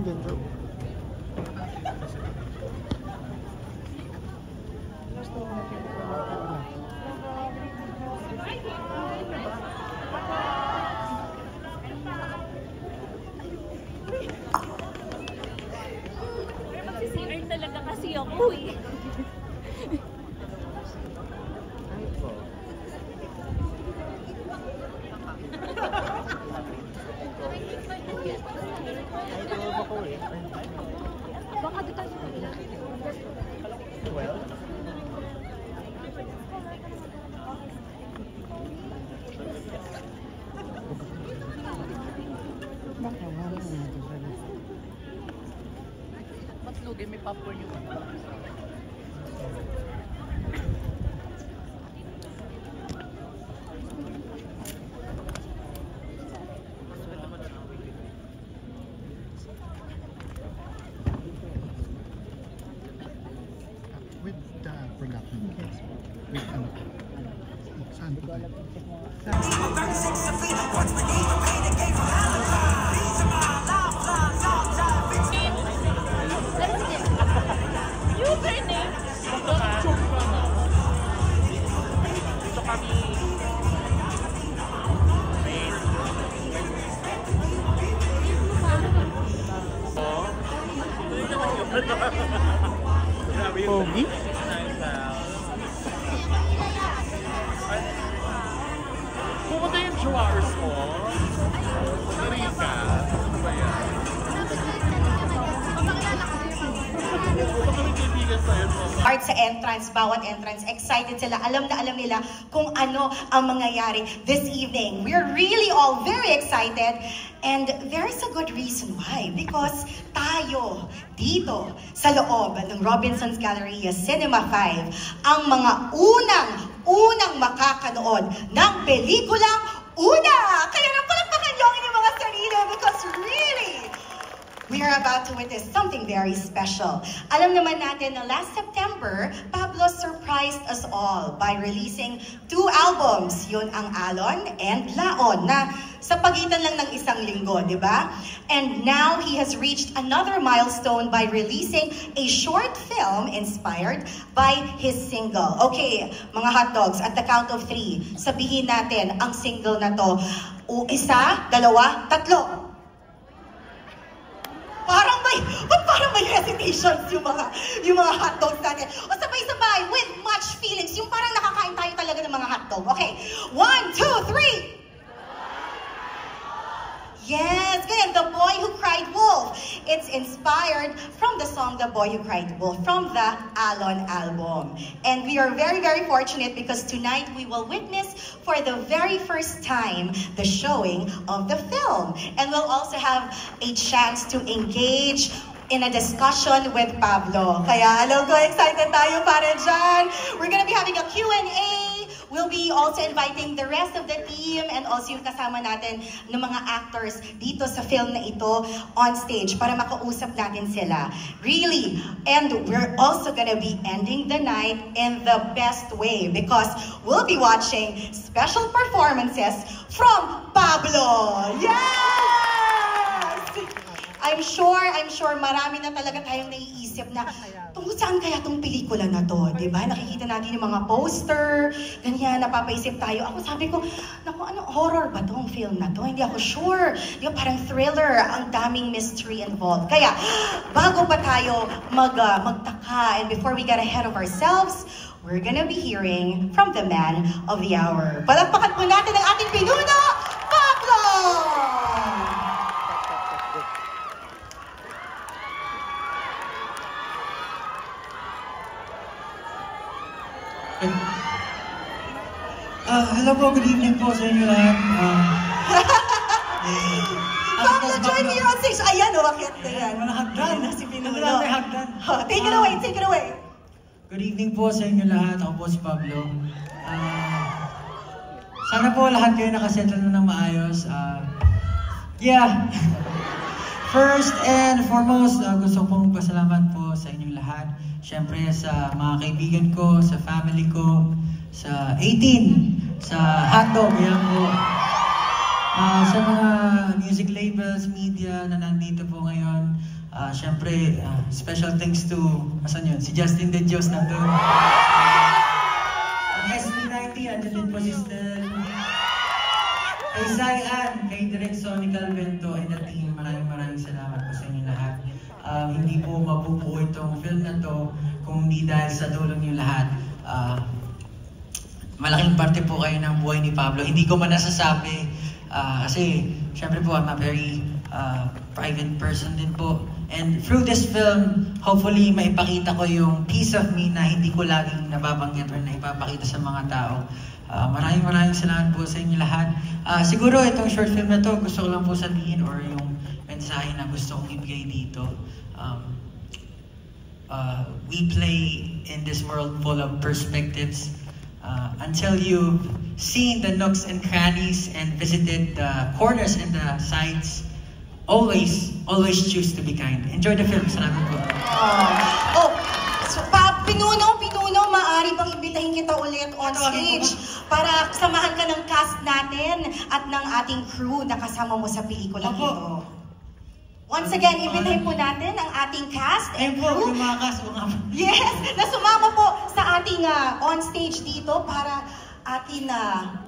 Nandun bro. Magsisir talaga kasi ako eh. Baka dito tayo sa kanila. Well, Mas lugi, may popcorn yung with the production. With ano? Saan po tayo? Username! Dito kami. Pogi? Pumunta yung jewelers mo. Rika. Ano ba yan? Pumunta kami kaibigan sa'yo. Art sa entrance, bawat entrance, excited sila. Alam na alam nila kung ano ang mangyayari this evening. We're really all very excited and there's a good reason why. Because tayo dito sa loob ng Robinson's Galleria Cinema 5 ang mga unang makakanood ng pelikulang Una! Kaya napalakpakan niyo ang inyong mga sarili because really, we are about to witness something very special. Alam naman natin na last September, Pablo surprised us all by releasing 2 albums. Yun ang Alon and Laon na sa pagitan lang ng isang linggo, di ba? And now he has reached another milestone by releasing a short film inspired by his single. Okay, mga hotdogs, at the count of 3, sabihin natin ang single na to. Isa, dalawa, tatlo. Parang may hesitations yung mga hotdogs natin. O sabay-sabay, with much feelings. Yung parang nakakain tayo talaga ng mga hotdog. Okay, 1, 2, 3! Yes, good. The Boy Who Cried Wolf. It's inspired from the song The Boy Who Cried Wolf from the Alon album. And we are very, very fortunate because tonight we will witness for the very first time the showing of the film. And we'll also have a chance to engage in a discussion with Pablo. Kaya alam ko, excited tayo para dyan. We're gonna be having a Q&A. We'll be also inviting the rest of the team and also yung kasama natin ng mga actors dito sa film na ito on stage para makausap natin sila. Really. And we're also gonna be ending the night in the best way because we'll be watching special performances from Pablo. Yes! I'm sure marami na talaga tayong naiisip na tungkol saan kaya tong pelikula na to, di ba? Nakikita natin yung mga poster, ganyan, napapaisip tayo. Ako sabi ko, naku, ano, horror ba tong film na to? Hindi ako sure. Di ba, parang thriller, ang daming mystery involved. Kaya, bago pa tayo magtaka, and before we get ahead of ourselves, we're gonna be hearing from the man of the hour. Palakpakan po natin ang ating pinuno, Pablo! Hello po, good evening po sa inyo lahat. Pablo, join me on stage. Ayan, umakyat na yan. Walang hagdan. Si Pinuno. May hagdan. Take it away, take it away. Good evening po sa inyo lahat. Ako po si Pablo. Sana po lahat kayo nakasettle na ng maayos. Yeah. First and foremost, gusto kong magpasalamat po sa inyong lahat. Siyempre sa mga kaibigan ko, sa family ko, sa 18, sa hotdog, yan po. Sa mga music labels, media na nandito po ngayon, syempre, special thanks to, asan yun? Si Justin De Dios nandun. Ang SB90, andyan din po si Stel. Kay Zayan, kay Direk Sonny Calvento, and the team, maraming salamat po sa inyo lahat. Hindi po mabubuo itong film na to kung hindi dahil sa tulong niyo lahat. Malaking parte po kayo ng buhay ni Pablo. Hindi ko man nasasabi kasi syempre po I'm a very private person din po. And through this film, hopefully maipakita ko yung piece of me na hindi ko laging nababanggit or na ipapakita sa mga tao. Maraming salamat po sa inyo lahat. Siguro itong short film na to, gusto ko lang po sabihin or yung mensahe na gusto kong ibigay dito. We play in this world full of perspectives. Until you've seen the nooks and crannies and visited the corners and the sides, always choose to be kind. Enjoy the film. Salamat po. So Pinuno, maaari bang imbitahin kita ulit on stage para samahan ka ng cast natin at ng ating crew na kasama mo sa pelikulang ito. Once again, imbitahin po natin ang ating cast and crew. Yes, na sumama po sa ating on-stage dito para atin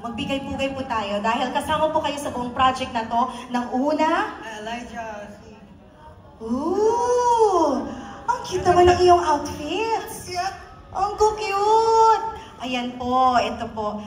magbigay-pugay po tayo. Dahil kasama po kayo sa buong project na to. Ng una... Elijah. Ooh! Ang cute naman ng iyong outfits. Ang cute! Ayan po, ito po.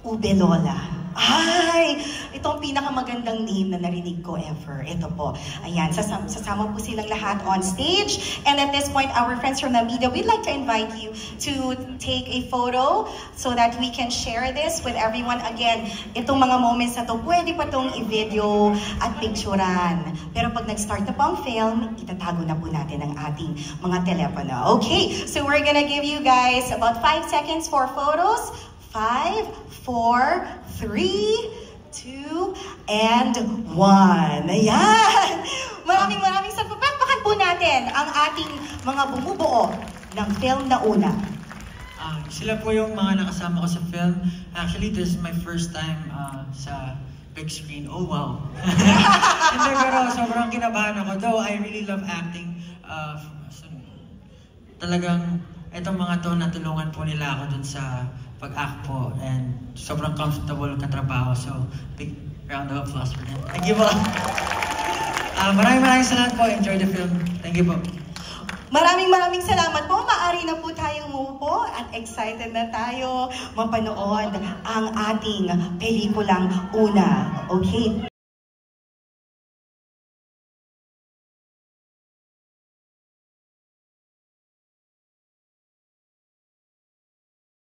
Ube Lola. Ay! Ito ang pinakamagandang name na narinig ko ever. Ito po. Ayan, sasama po silang lahat on stage. And at this point, our friends from the media, we'd like to invite you to take a photo so that we can share this with everyone. Again, itong mga moments na to, pwede pa itong i-video at picturean. Pero pag nag-start na po ang film, itatago na po natin ang ating mga telepono. Okay, so we're gonna give you guys about 5 seconds for photos. 5, 4, 3, 2, and 1. Ayan! Maraming salamat. Pakpakan po natin ang ating mga bumubuo ng film na una. Sila po yung mga nakasama ko sa film. Actually, this is my first time sa big screen. Oh, wow! Hindi, pero sobrang kinabahan ako. Though I really love acting. Talagang, itong mga to, natulungan po nila ako dun sa pag-act po, and sobrang comfortable katrabaho. So, big round of applause for them. Thank you po. Maraming salamat po. Enjoy the film. Thank you po. Maraming salamat po. Maaari na po tayong umupo at excited na tayo mapanood ang ating pelikulang una. Okay?